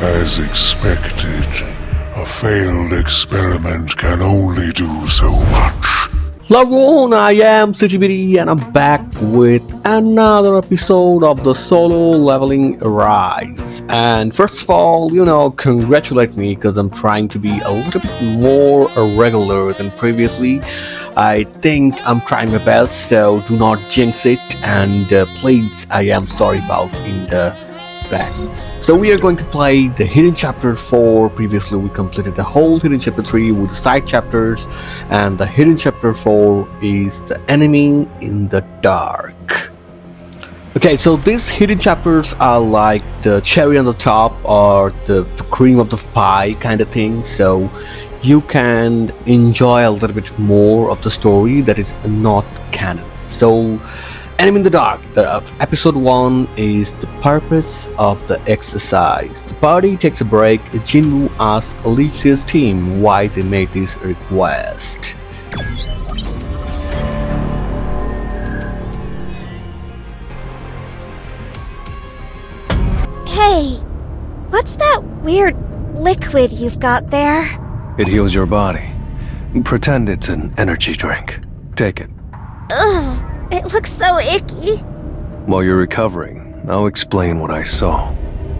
As expected, a failed experiment can only do so much. Hello everyone, I am CGBD and I'm back with another episode of the Solo Leveling Rise. And first of all, congratulate me because I'm trying to be a little bit more regular than previously. I think I'm trying my best, so do not jinx it, and please, I am sorry about in the back. So we are going to play the Hidden Chapter 4. Previously we completed the whole Hidden Chapter 3 with the side chapters, and the Hidden Chapter 4 is the Enemy in the Dark. Okay, so these hidden chapters are like the cherry on the top or the cream of the pie kind of thing, so you can enjoy a little bit more of the story that is not canon. So Enemy in the Dark, the episode 1 is the purpose of the exercise. The party takes a break. Jinwoo asks Alicia's team why they made this request. Hey, what's that weird liquid you've got there? It heals your body. Pretend it's an energy drink. Take it. Ugh, it looks so icky. While you're recovering, I'll explain what I saw.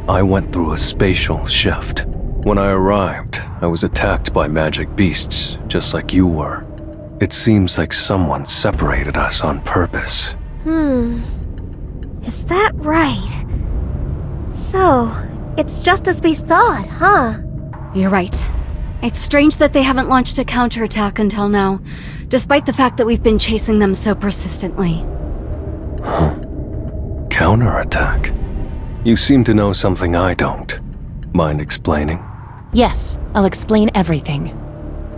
I went through a spatial shift. When I arrived, I was attacked by magic beasts, just like you were. It seems like someone separated us on purpose. Is that right? So, it's just as we thought, huh? You're right. It's strange that they haven't launched a counterattack until now, despite the fact that we've been chasing them so persistently. Counterattack? You seem to know something I don't. Mind explaining? Yes, I'll explain everything.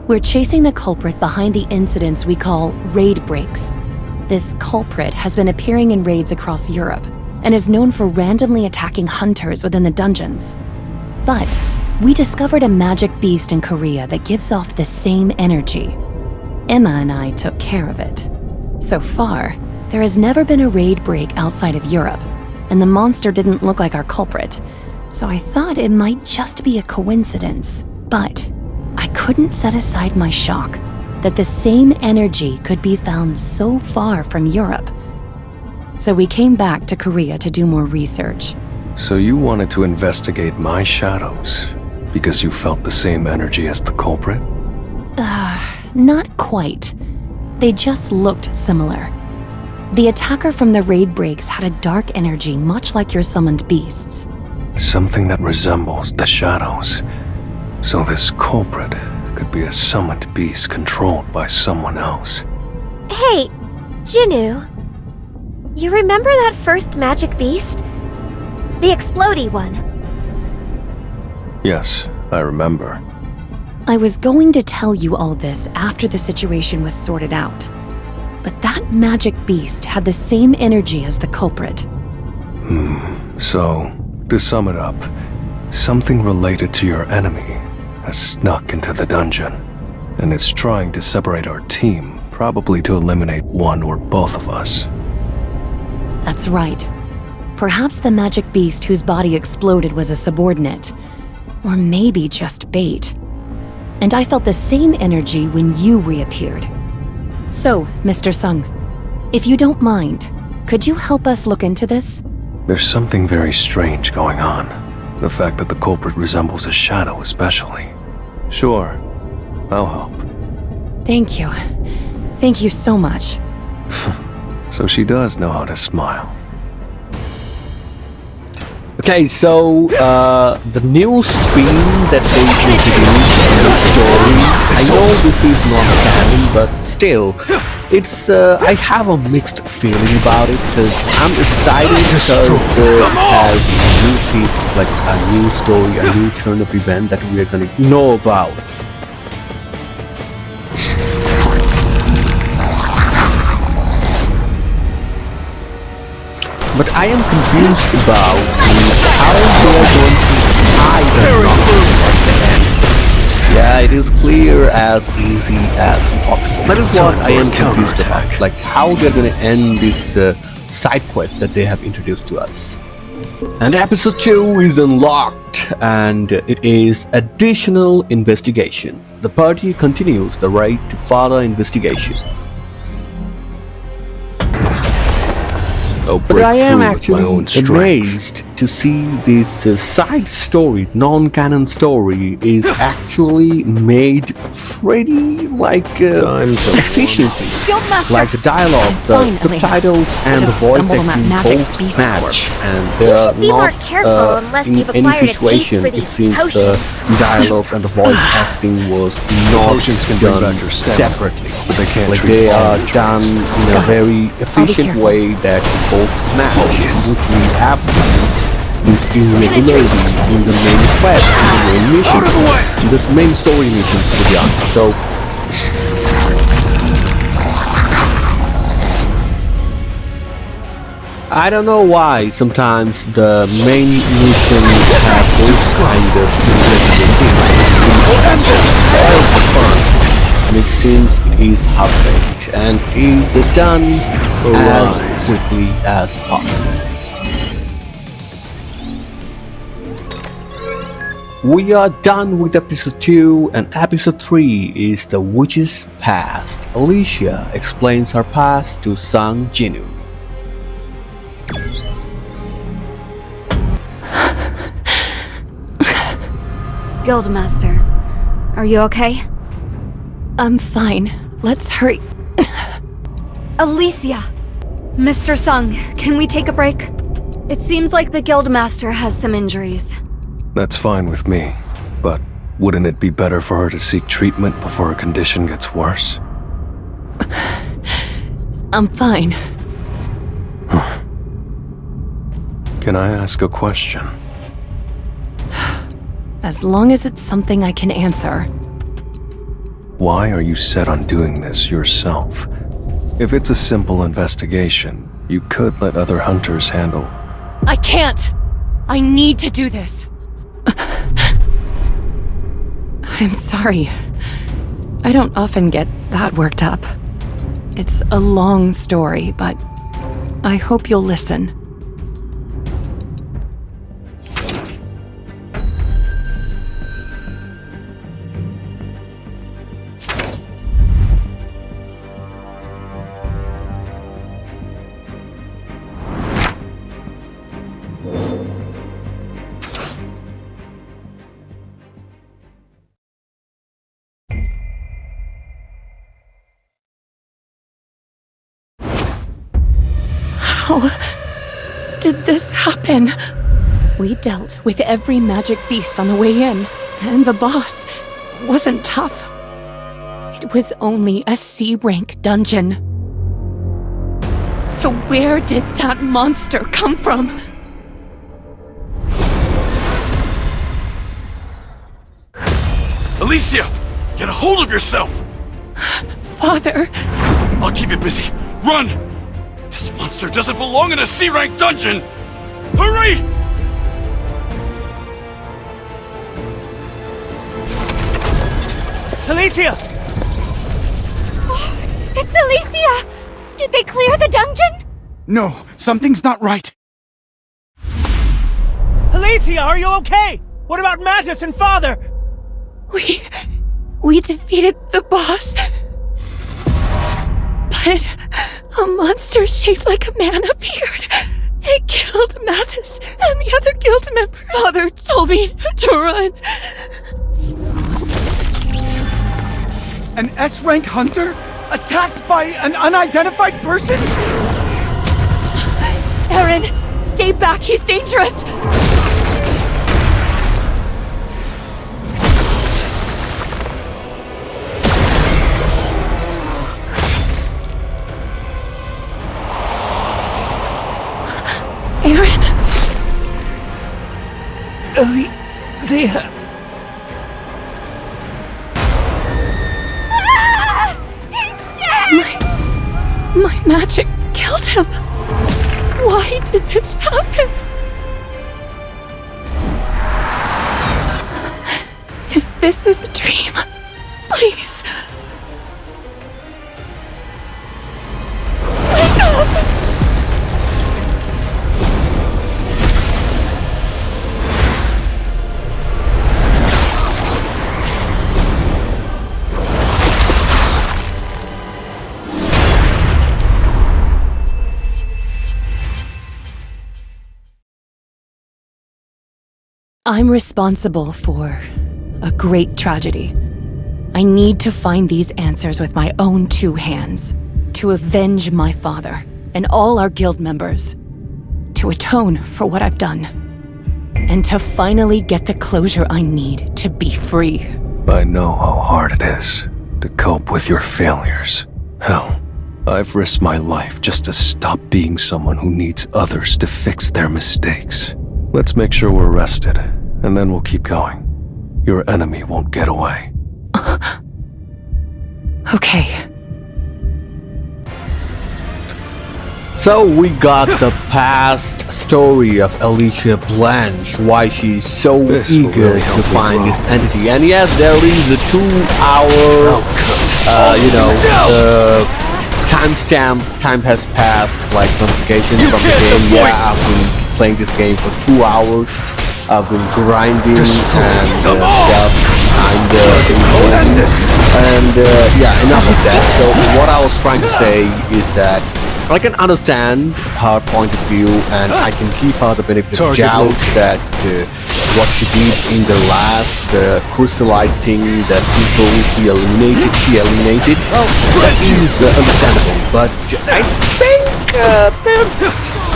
We're chasing the culprit behind the incidents we call raid breaks. This culprit has been appearing in raids across Europe and is known for randomly attacking hunters within the dungeons. But we discovered a magic beast in Korea that gives off the same energy. Emma and I took care of it. So far, there has never been a raid break outside of Europe, and the monster didn't look like our culprit, so I thought it might just be a coincidence. But I couldn't set aside my shock that the same energy could be found so far from Europe. So we came back to Korea to do more research. So you wanted to investigate my shadows because you felt the same energy as the culprit? Not quite. They just looked similar. The attacker from the raid breaks had a dark energy much like your summoned beasts. Something that resembles the shadows. So this culprit could be a summoned beast controlled by someone else. Hey, Jinwoo. You remember that first magic beast? The explodey one. Yes, I remember. I was going to tell you all this after the situation was sorted out. But that magic beast had the same energy as the culprit. So, to sum it up, something related to your enemy has snuck into the dungeon and is trying to separate our team, probably to eliminate one or both of us. That's right. Perhaps the magic beast whose body exploded was a subordinate. Or maybe just bait. And I felt the same energy when you reappeared. So, Mr. Sung, if you don't mind, could you help us look into this? There's something very strange going on. The fact that the culprit resembles a shadow especially. Sure, I'll help. Thank you. Thank you so much. So she does know how to smile. Okay, so the new spin that they introduced in the story, I know this is not canon, but still, it's I have a mixed feeling about it because I'm excited because it has a new story, a new turn of event that we are gonna know about. But I am confused about how they are going to tie the knot. Yeah, it is clear as easy as possible. That is what I am confused about. Like how they're going to end this side quest that they have introduced to us. And episode 2 is unlocked, and it is additional investigation. The party continues the raid to further investigation. I'll But break I am through with my actually own strength. amazed to see this side story, non-canon story, is actually made pretty Time to efficiently. Guildmaster! Like the dialogue, the Finally. subtitles, and the Just voice stumbled on that acting magic both beast match, corpse. and You they are should be more not careful unless in you've any acquired a taste situation. for It these seems the potions. dialogues and the voice acting was not potions can bring done back your stamina, separately. but they can't Like treat they all are injuries. done in a very efficient careful. way that both match, Focus. which we absolutely this irregularity in the main quest, in the main mission, Out of the way! in this main story missions, to be honest. So I don't know why sometimes the main missions have those kind of irregular things. And it seems it is half-baked and is done as Arise. quickly as possible. We are done with episode 2, and episode 3 is The Witch's Past. Alicia explains her past to Sang Jinu. Guildmaster, are you okay? I'm fine. Let's hurry. Alicia! Mr. Sung, can we take a break? It seems like the Guildmaster has some injuries. That's fine with me, but wouldn't it be better for her to seek treatment before her condition gets worse? I'm fine. Can I ask a question? As long as it's something I can answer. Why are you set on doing this yourself? If it's a simple investigation, you could let other hunters handle. I can't! I need to do this! I'm sorry. I don't often get that worked up. It's a long story, but I hope you'll listen. How did this happen? We dealt with every magic beast on the way in, and the boss wasn't tough. It was only a C-rank dungeon. So where did that monster come from? Alicia! Get a hold of yourself! Father, I'll keep you busy. Run! This monster doesn't belong in a C-rank dungeon! Hurry! Alicia! It's Alicia! Did they clear the dungeon? No, something's not right. Alicia, are you okay? What about Mattis and Father? we defeated the boss. But a monster shaped like a man appeared. It killed Mattis and the other guild members. Father told me to run. An S-rank hunter? Attacked by an unidentified person? Aaron, stay back. He's dangerous. Aaron. Alicia. My magic killed him. Why did this happen? If this is a dream, please. Wake up! I'm responsible for a great tragedy. I need to find these answers with my own two hands. To avenge my father and all our guild members. To atone for what I've done. And to finally get the closure I need to be free. I know how hard it is to cope with your failures. Hell, I've risked my life just to stop being someone who needs others to fix their mistakes. Let's make sure we're rested, and then we'll keep going. Your enemy won't get away. Okay. So we got the past story of Alicia Blanche, why she's so This will eager really to help me find grow. this entity. And yes, there is a 2-hour, timestamp. Time has passed, like notification from the game. Yeah, I've been playing this game for 2 hours. I've been grinding and stuff. Yeah, enough of that. So what I was trying to say is that I can understand her point of view, and I can give her the benefit of doubt that what she did in the last crystallized thing that people she eliminated, that is understandable. But I think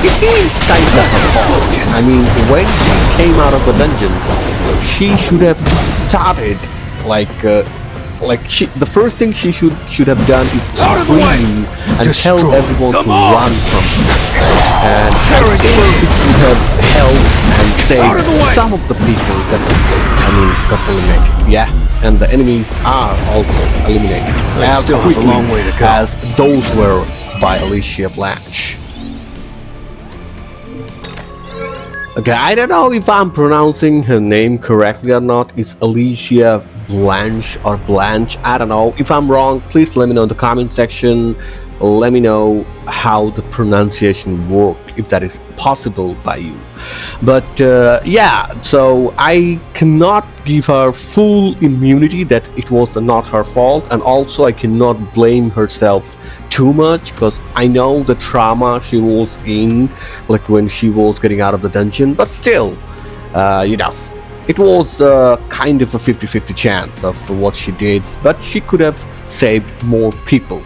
it is kind of her fault. I mean, when she came out of the dungeon, she should have started the first thing she should have done is scream and tell everyone to run from her. And I think it would have helped and saved some of the people that got eliminated. Yeah, and the enemies are also eliminated as still have a quickly long way to go. as those were by Alicia Blanche. Okay, I don't know if I'm pronouncing her name correctly or not. It's Alicia Blanche or Blanche. I don't know. If I'm wrong, please let me know in the comment section. Let me know how the pronunciation works, if that is possible by you. But yeah, so I cannot give her full immunity that it was not her fault, and also I cannot blame herself too much because I know the trauma she was in, like when she was getting out of the dungeon. But still, it was kind of a 50-50 chance of what she did, but she could have saved more people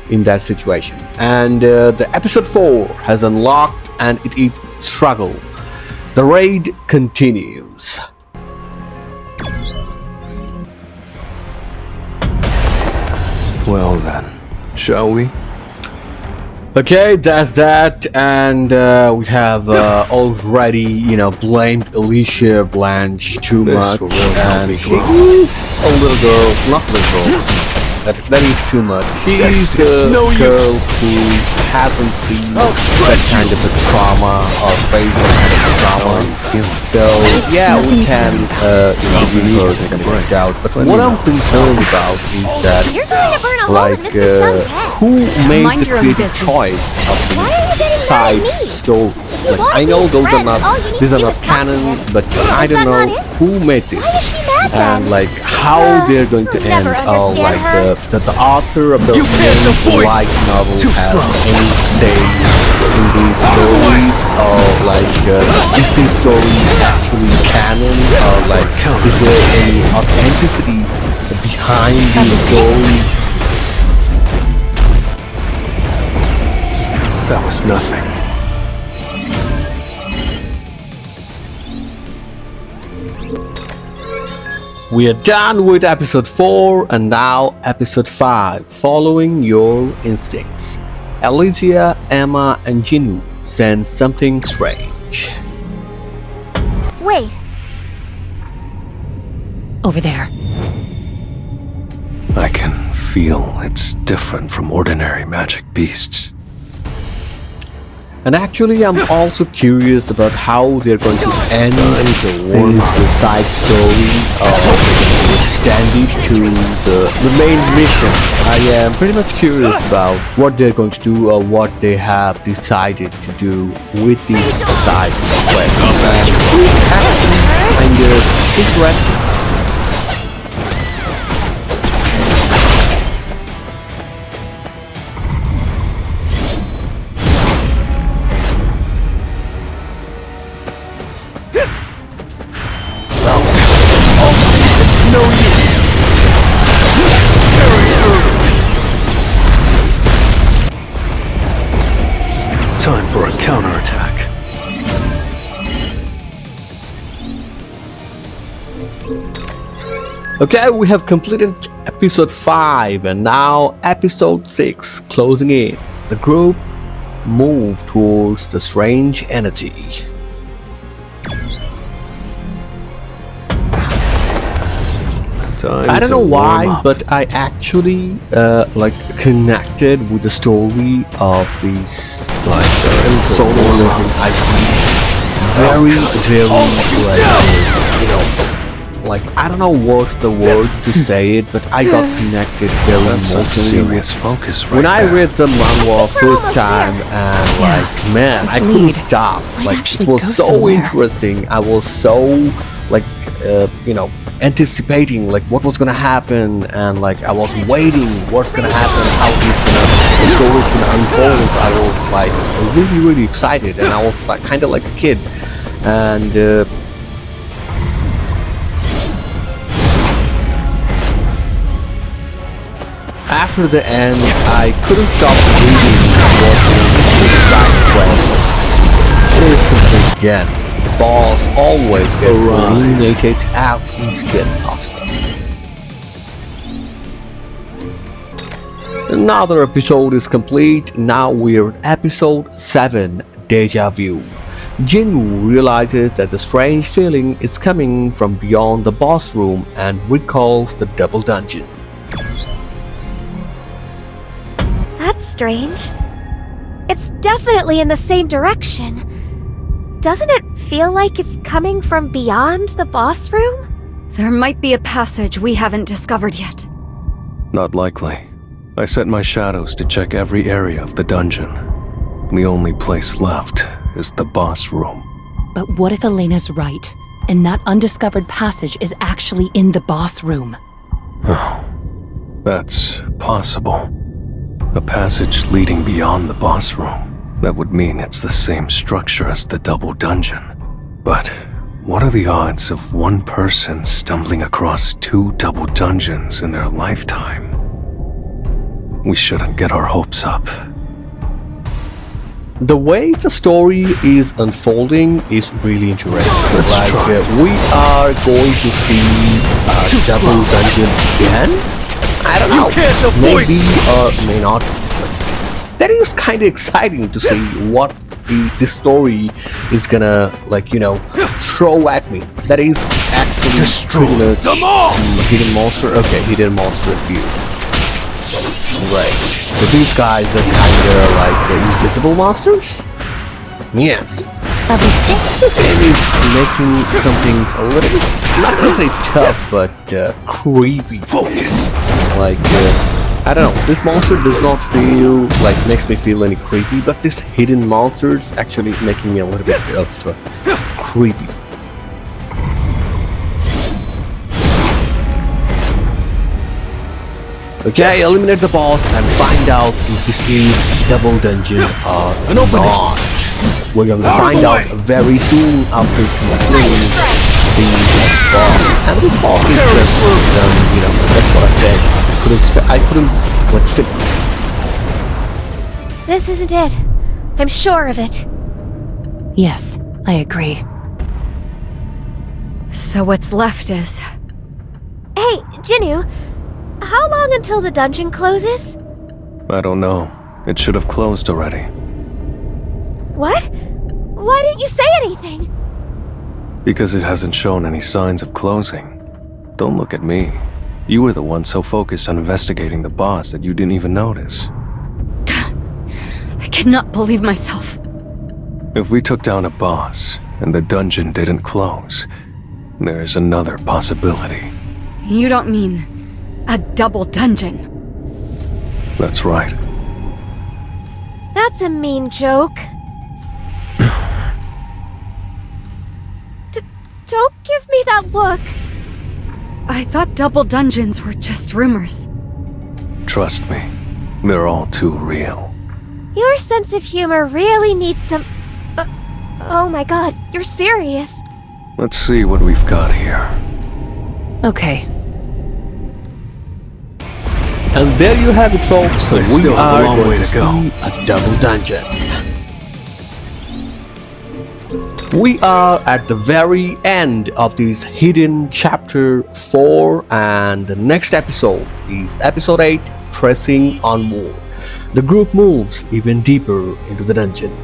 in that situation. And the episode 4 has unlocked, and it is struggle. The raid continues. Well then, shall we? Okay, that's that, and we have already, blamed Alicia Blanche too This much, will really help me and she grow. is a little girl, not little girl. That is too much. She's It's a no girl who hasn't seen that kind of a trauma or faced that kind of a trauma. So yeah, we can give her a break out. But what I'm concerned about is that You're going to burn a hole in Mr. Sun's head. who made Mind the your own creative business. choice of Why are you these getting side mad at me? stories? You Like, wanna I be know his those are friend. not, All you need these to are do not is talk to canon, him. but Is I don't that know not it? who made this Why is she mad and then? like how they're going to end. never Or understand like her. the author of the You can't main avoid light novel Too has slow. any say in these stories, or like is this story actually canon, or like is there any authenticity behind the story? That was nothing. We are done with episode 4 and now episode 5, following your instincts. Alicia, Emma, and Jinwoo sense something strange. Wait, Over there. I can feel it's different from ordinary magic beasts. And actually, I'm also curious about how they're going to end this side story, extend it to the main mission. I am pretty much curious about what they're going to do or what they have decided to do with these side quests. And it's actually kind of interesting. Okay, we have completed episode 5 and now episode 6 closing in. The group move towards the strange energy. I don't know why, but I actually like connected with the story of these like solo leveling IP very like, you know, like I don't know what's the word to say it, but I got connected very emotionally. Serious focus right When I there. read the manhwa first time, and like man, This I couldn't lead stop. might Like it actually was go so somewhere. interesting. I was so like you know, anticipating like what was gonna happen, and like I was waiting what's gonna happen, how the story's gonna unfold. I was like really excited, and I was like kind of like a kid, and after the end, I couldn't stop reading watching the side quest. It is complete again. The boss always gets eliminated as easily as possible. Another episode is complete. Now we're at episode 7, Deja Vu. Jinwoo realizes that the strange feeling is coming from beyond the boss room and recalls the double dungeon. That's strange. It's definitely in the same direction. Doesn't it feel like it's coming from beyond the boss room? There might be a passage we haven't discovered yet. Not likely. I set my shadows to check every area of the dungeon. The only place left is the boss room. But what if Elena's right, and that undiscovered passage is actually in the boss room? That's possible. A passage leading beyond the boss room. That would mean it's the same structure as the double dungeon. But what are the odds of one person stumbling across 2 double dungeons in their lifetime? We shouldn't get our hopes up. The way the story is unfolding is really interesting. Let's try. We are going to see double dungeon again. I don't know. Maybe or may not. That is kind of exciting to see what this story is gonna like, you know, throw at me. That is actually pretty much hidden monster. Okay, hidden monster appears. Right. So these guys are kinda like the invisible monsters? Yeah. This game is making some things a little bit, not gonna say tough, but creepy. Focus! Like, I don't know, this monster does not feel like, makes me feel any creepy, but this hidden monster is actually making me a little bit of creepy. Okay, eliminate the boss and find out if this is a double dungeon or not. We're going to find out very soon after completing this boss. And this boss is just, you know, that's what I said. I couldn't like fit. This isn't it. I'm sure of it. Yes, I agree. So what's left is... Hey, Jinwoo, how long until the dungeon closes? I don't know. It should have closed already. What? Why didn't you say anything? Because it hasn't shown any signs of closing. Don't look at me. You were the one so focused on investigating the boss that you didn't even notice. I cannot believe myself. If we took down a boss and the dungeon didn't close, there is another possibility. You don't mean a double dungeon? That's right. That's a mean joke. Don't give me that look. I thought double dungeons were just rumors. Trust me, they're all too real. Your sense of humor really needs some... oh my god, you're serious. Let's see what we've got here. Okay. And there you have it, folks. So I we still have a are long going way to go. see a double dungeon. We are at the very end of this hidden chapter 4, and the next episode is episode 8, Pressing Onward. The group moves even deeper into the dungeon.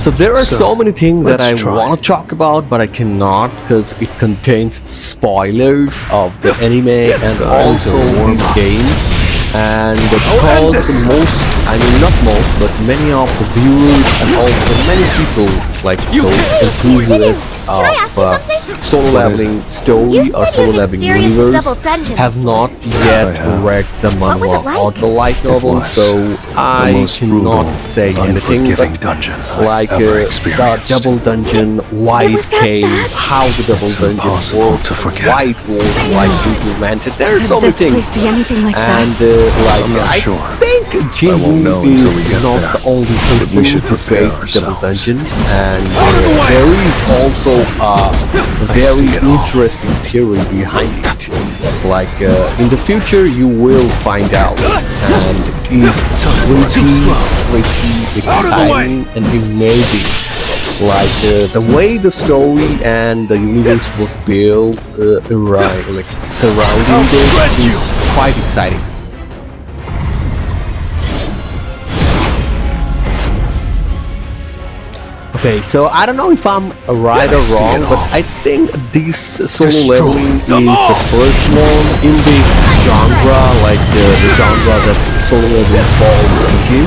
So there are so many things that I want to talk about, but I cannot because it contains spoilers of the anime and also these games. And because not most, but many of the viewers and also many people, like those enthusiasts of solo leveling story or solo leveling universe, have not yet read the manhwa or the light novel, so I cannot say anything. But like the double dungeon, why it came, how the double dungeon worked, why it was like implemented. There are so many things, and I think Jinwoo is not the only person who faced the double dungeon, and there is also a very interesting theory behind it. Like in the future you will find out, and it is pretty exciting and amazing. Like the way the story and the universe was built, like surrounding it, is quite exciting. Okay, so I don't know if I'm right or wrong, but I think this solo leveling is the first one in the genre, like the genre that solo leveling falls into.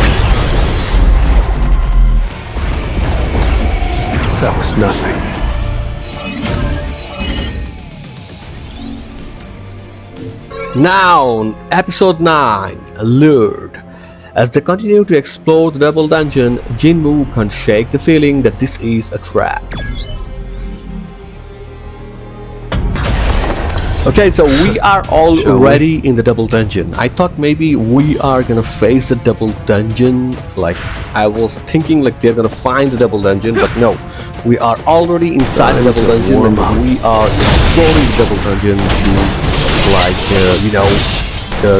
That was nothing. Now, episode 9, Lured. As they continue to explore the double dungeon, Jinwoo can't shake the feeling that this is a trap. Okay, so we are already in the double dungeon. I thought maybe we are gonna face the double dungeon. Like, I was thinking like they're gonna find the double dungeon, but no. We are already inside the double dungeon, and we are exploring the double dungeon to,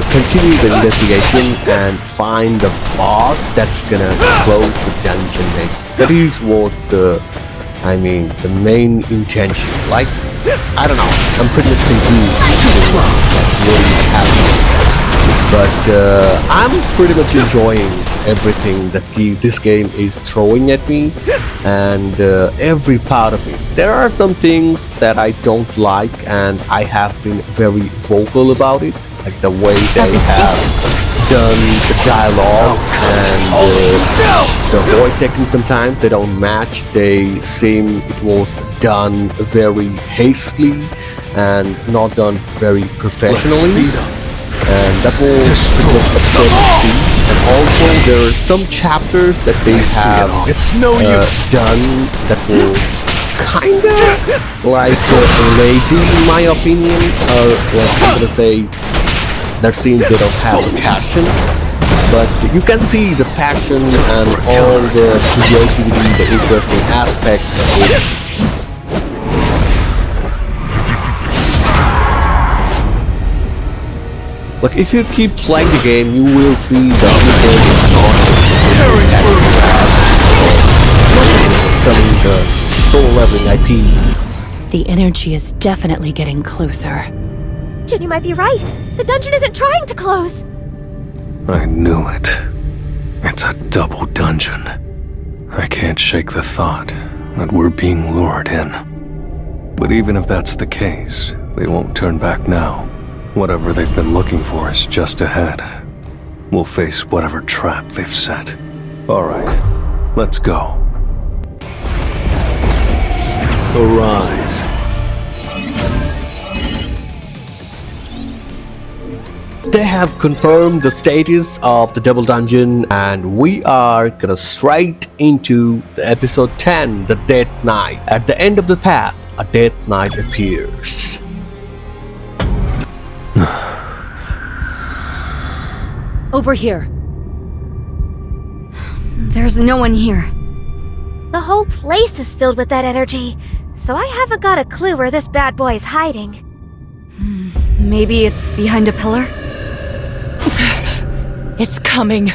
continue the investigation and find the boss that's gonna close the dungeon. That is what the main intention. Like, I don't know, I'm pretty much confused what is happening, but I'm pretty much enjoying everything that this game is throwing at me, and every part of it. There are some things that I don't like, and I have been very vocal about it. Like the way they have done the dialogue and the voice acting, sometimes they don't match. They seem it was done very hastily and not done very professionally, and that was upsetting. And also there are some chapters that they have done that was kinda like lazy in my opinion, or like I'm gonna say that seems they don't have the passion, but you can see the passion and all the curiosity, the interesting aspects of it. Like, if you keep playing the game, you will see that this game is not selling the solo leveling IP. The energy is definitely getting closer. Jin, you might be right. The dungeon isn't trying to close. I knew it. It's a double dungeon. I can't shake the thought that we're being lured in. But even if that's the case, they won't turn back now. Whatever they've been looking for is just ahead. We'll face whatever trap they've set. Alright, let's go. Arise. They have confirmed the status of the double dungeon, and we are gonna straight into the episode 10, the Death Knight. At the end of the path, a Death Knight appears. Over here. There's no one here. The whole place is filled with that energy, so I haven't got a clue where this bad boy is hiding. Maybe it's behind a pillar? It's coming.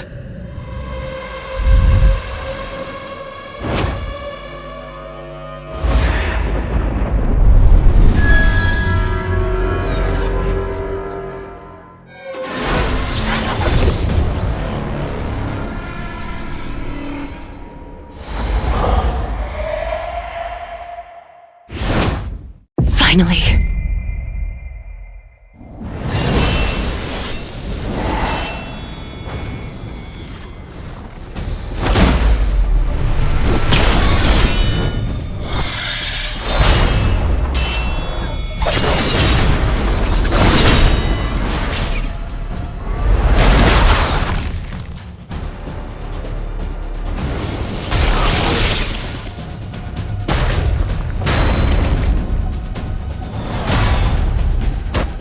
Finally.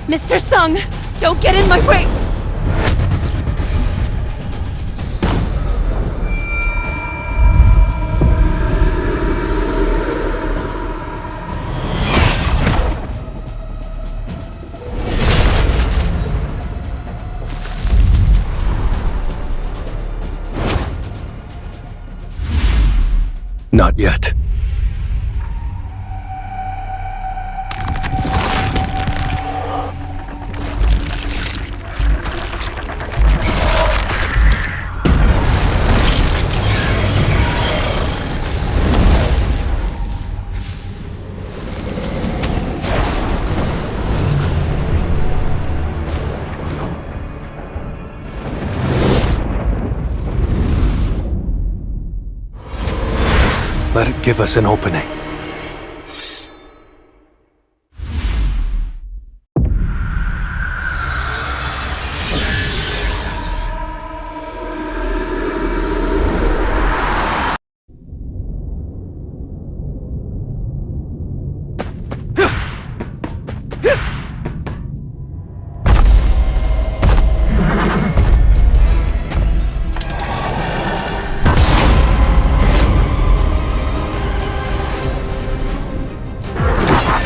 Mr. Sung, don't get in my way! Not yet. Let it give us an opening.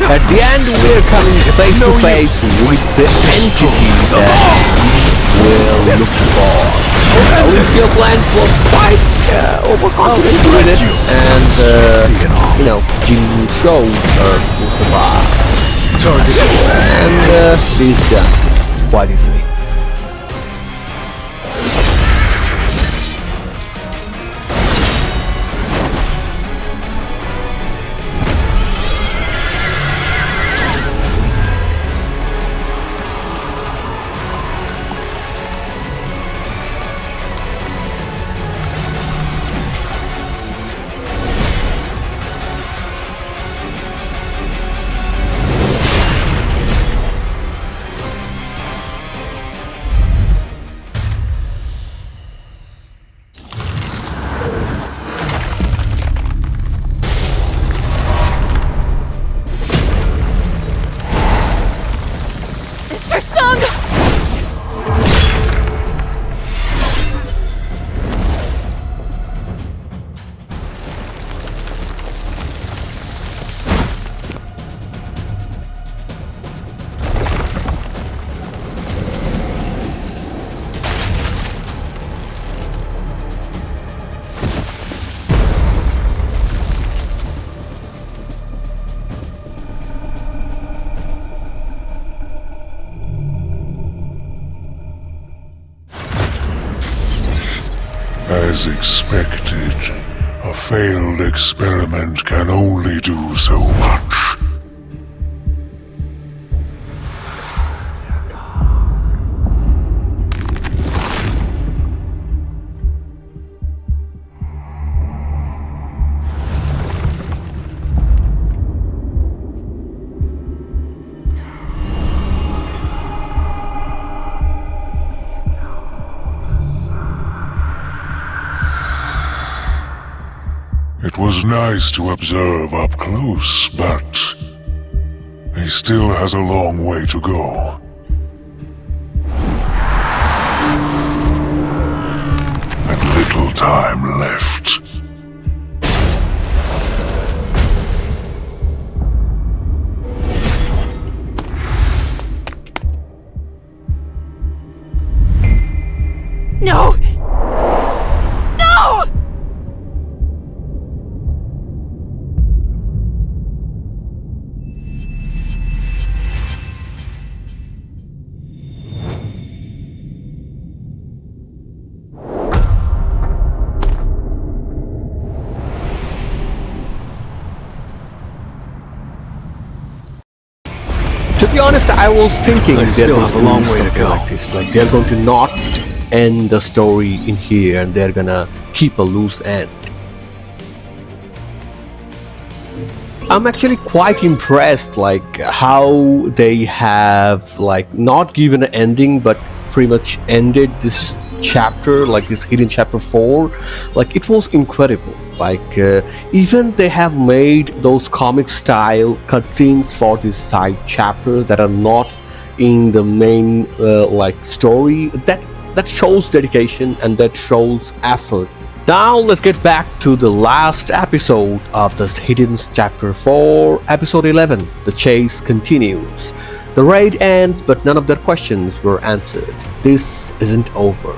At the end, we're coming face to face with the entity that we will look for. Alicia plans was quite overconfident with it, and you know, Jin showed her who's the boss, and this is done quite easily. As expected, a failed experiment can only do so much. It was nice to observe up close, but he still has a long way to go. And little time left. No! No! be honest, I was thinking I still they're have going a long do way to something go. like this. Like they're going to not end the story in here, and they're gonna keep a loose end. I'm actually quite impressed, like how they have like not given an ending, but pretty much ended this chapter, like this hidden chapter 4. Like it was incredible. Like even they have made those comic style cutscenes for this side chapters that are not in the main like story. That shows dedication and that shows effort. Now let's get back to the last episode of this Hidden Chapter 4, Episode 11. The chase continues. The raid ends, but none of their questions were answered. This isn't over.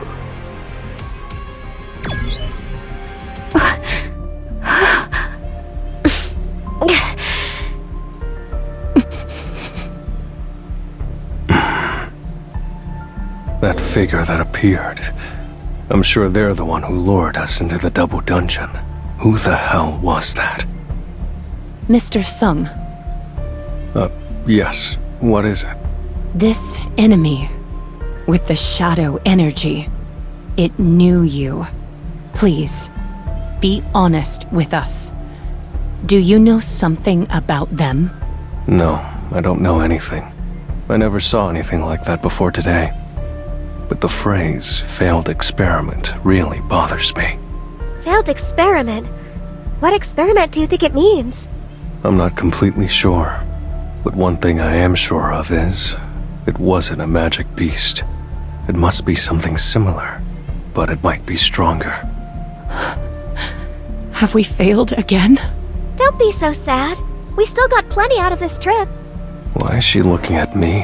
That figure that appeared. I'm sure they're the one who lured us into the double dungeon. Who the hell was that? Mr. Sung, Yes. What is it? this enemy with the shadow energy, it knew you. Please, be honest with us. Do you know something about them? No, I don't know anything. I never saw anything like that before today. But the phrase, failed experiment, really bothers me. Failed experiment? What experiment do you think it means? I'm not completely sure. But one thing I am sure of is, it wasn't a magic beast. It must be something similar, but it might be stronger. Have we failed again? Don't be so sad. We still got plenty out of this trip. Why is she looking at me?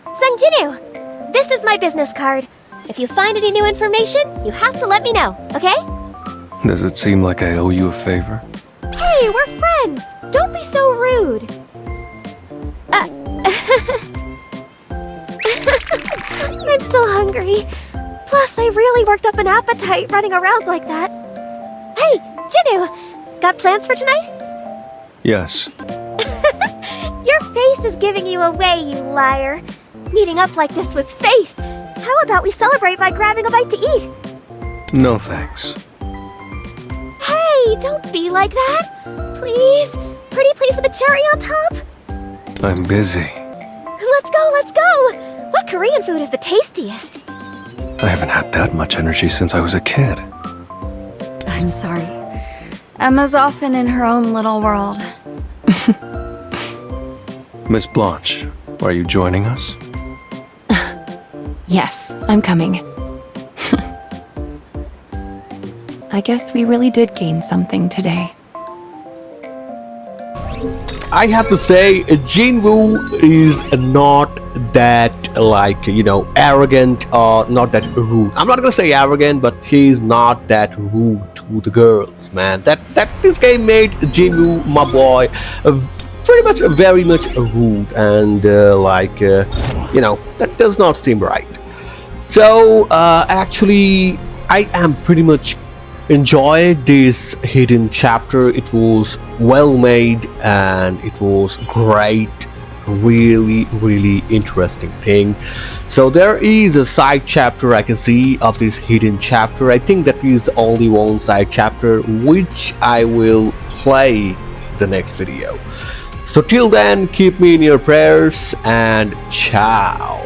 Sungjinu, this is my business card. If you find any new information, you have to let me know, okay? Does it seem like I owe you a favor? Hey, we're friends. Don't be so rude. I'm so hungry. Plus, I really worked up an appetite running around like that. Hey, Jinu, got plans for tonight? Yes. Your face is giving you away, you liar. Meeting up like this was fate. How about we celebrate by grabbing a bite to eat? No thanks. Hey, don't be like that. Please. Pretty please with a cherry on top? I'm busy. Let's go. What Korean food is the tastiest? I haven't had that much energy since I was a kid. I'm sorry. Emma's often in her own little world. Miss Blanche, are you joining us? Yes, I'm coming. I guess we really did gain something today. I have to say, Jinwoo is not that, like, arrogant or not that rude. I'm not gonna say arrogant, but he's not that rude to the girls, man. That this game made Jinwoo, my boy, pretty much very much rude, and that does not seem right. So actually, I am pretty much enjoyed this hidden chapter. It was well made and it was great, really interesting thing. So there is a side chapter I can see of this hidden chapter. I think that is the only one side chapter which I will play in the next video. So till then, keep me in your prayers and ciao.